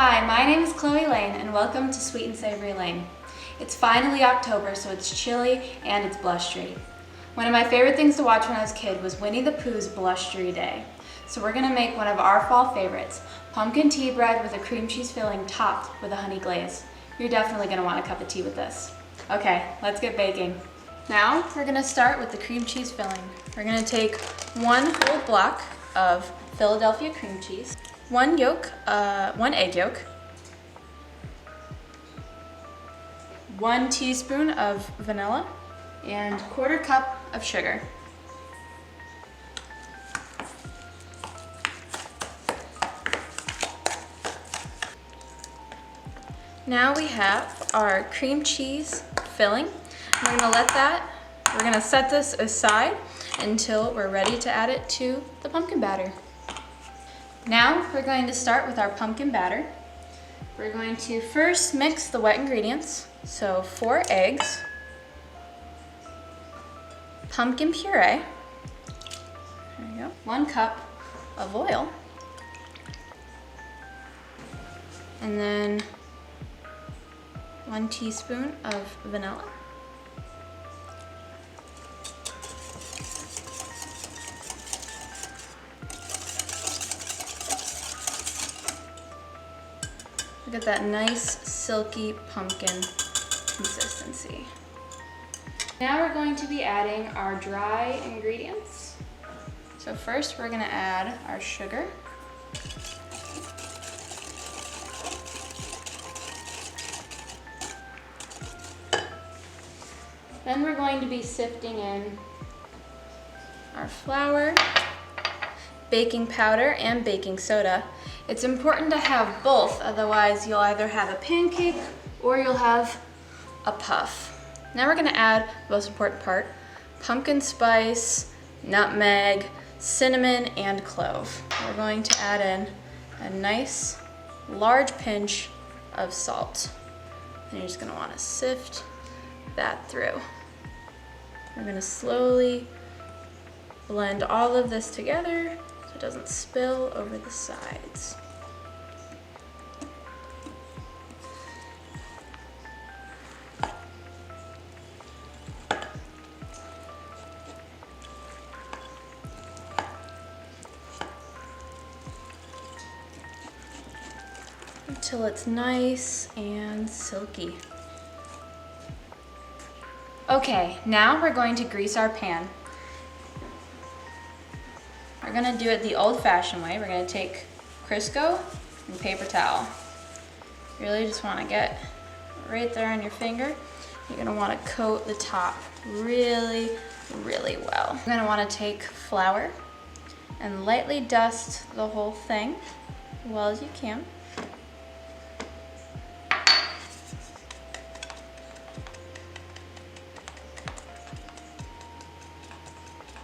Hi, my name is Chloe Lane and welcome to Sweet and Savory Lane. It's finally October, so it's chilly and it's blustery. One of my favorite things to watch when I was a kid was Winnie the Pooh's Blustery Day. So we're gonna make one of our fall favorites, pumpkin tea bread with a cream cheese filling topped with a honey glaze. You're definitely gonna want a cup of tea with this. Okay, let's get baking. Now we're gonna start with the cream cheese filling. We're gonna take one whole block of Philadelphia cream cheese, one egg yolk, 1 teaspoon of vanilla, and 1/4 cup of sugar. Now we have our cream cheese filling. We're gonna set this aside until we're ready to add it to the pumpkin batter. Now we're going to start with our pumpkin batter. We're going to first mix the wet ingredients. So 4 eggs, pumpkin puree, there you go, 1 cup of oil, and then 1 teaspoon of vanilla. Look at that nice silky pumpkin consistency. Now we're going to be adding our dry ingredients. So first we're going to add our sugar. Then we're going to be sifting in our flour, baking powder, and baking soda. It's important to have both, otherwise you'll either have a pancake or you'll have a puff. Now we're gonna add the most important part, pumpkin spice, nutmeg, cinnamon, and clove. We're going to add in a nice large pinch of salt. And you're just gonna wanna sift that through. We're gonna slowly blend all of this together so it doesn't spill over the sides. Until it's nice and silky. Okay, now we're going to grease our pan. We're gonna do it the old-fashioned way. We're gonna take Crisco and paper towel. You really just wanna get right there on your finger. You're gonna wanna coat the top really, really well. You're gonna wanna take flour and lightly dust the whole thing as well as you can.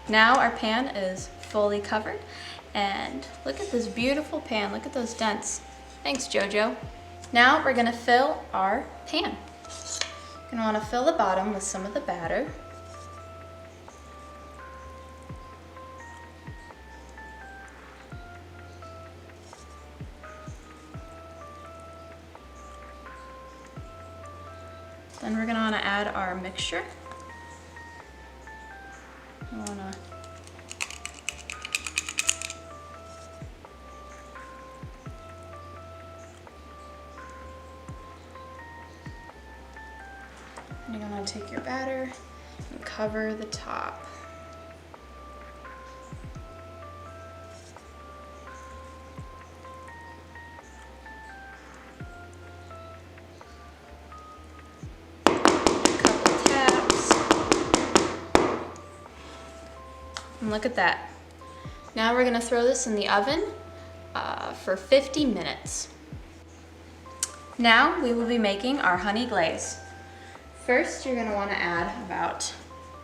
Now our pan is fully covered, and look at this beautiful pan. Look at those dents. Thanks, Jojo. Now we're gonna fill our pan. You're gonna wanna fill the bottom with some of the batter. Then we're gonna wanna add our mixture. You're gonna want to take your batter and cover the top. And look at that. Now we're gonna throw this in the oven for 50 minutes. Now we will be making our honey glaze. First, you're gonna wanna add about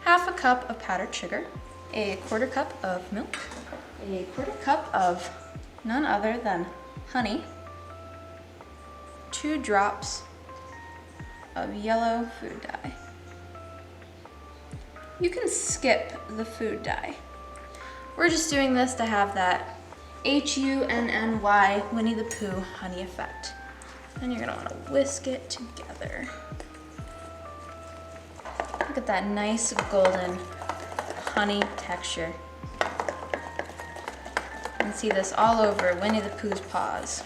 1/2 cup of powdered sugar, a 1/4 cup of milk, a 1/4 cup of none other than honey, 2 drops of yellow food dye. You can skip the food dye. We're just doing this to have that H-U-N-N-Y Winnie the Pooh honey effect. Then you're gonna wanna whisk it together. Look at that nice golden honey texture. You can see this all over Winnie the Pooh's paws.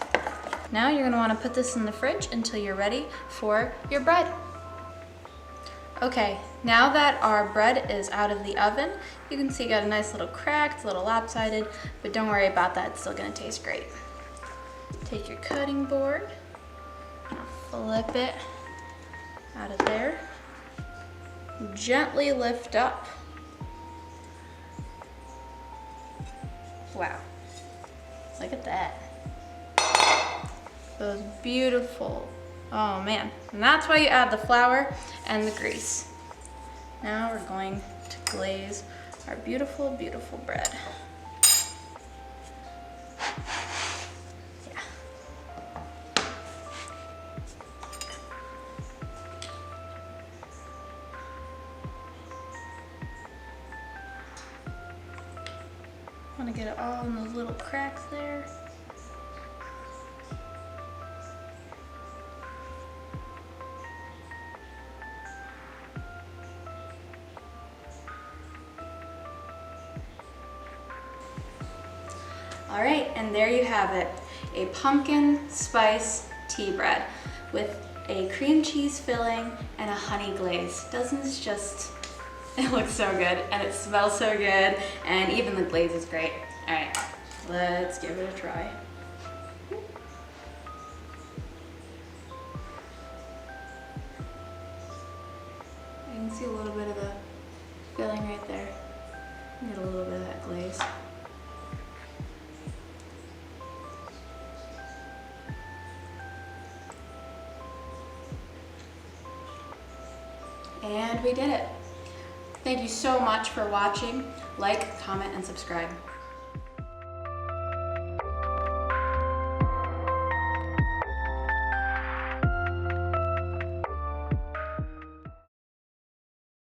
Now you're gonna wanna put this in the fridge until you're ready for your bread. Okay, now that our bread is out of the oven, you can see it got a nice little crack, it's a little lopsided, but don't worry about that, it's still gonna taste great. Take your cutting board, flip it out of there. Gently lift up. Wow, look at that. Those beautiful, oh man. And that's why you add the flour and the grease. Now we're going to glaze our beautiful, beautiful bread. Want to get it all in those little cracks there. All right, and there you have it, a pumpkin spice tea bread with a cream cheese filling and a honey glaze. Doesn't this just, it looks so good and it smells so good and even the glaze is great. All right, let's give it a try. You can see a little bit of the filling right there. Get a little bit of that glaze. And we did it. Thank you so much for watching. Like, comment, and subscribe.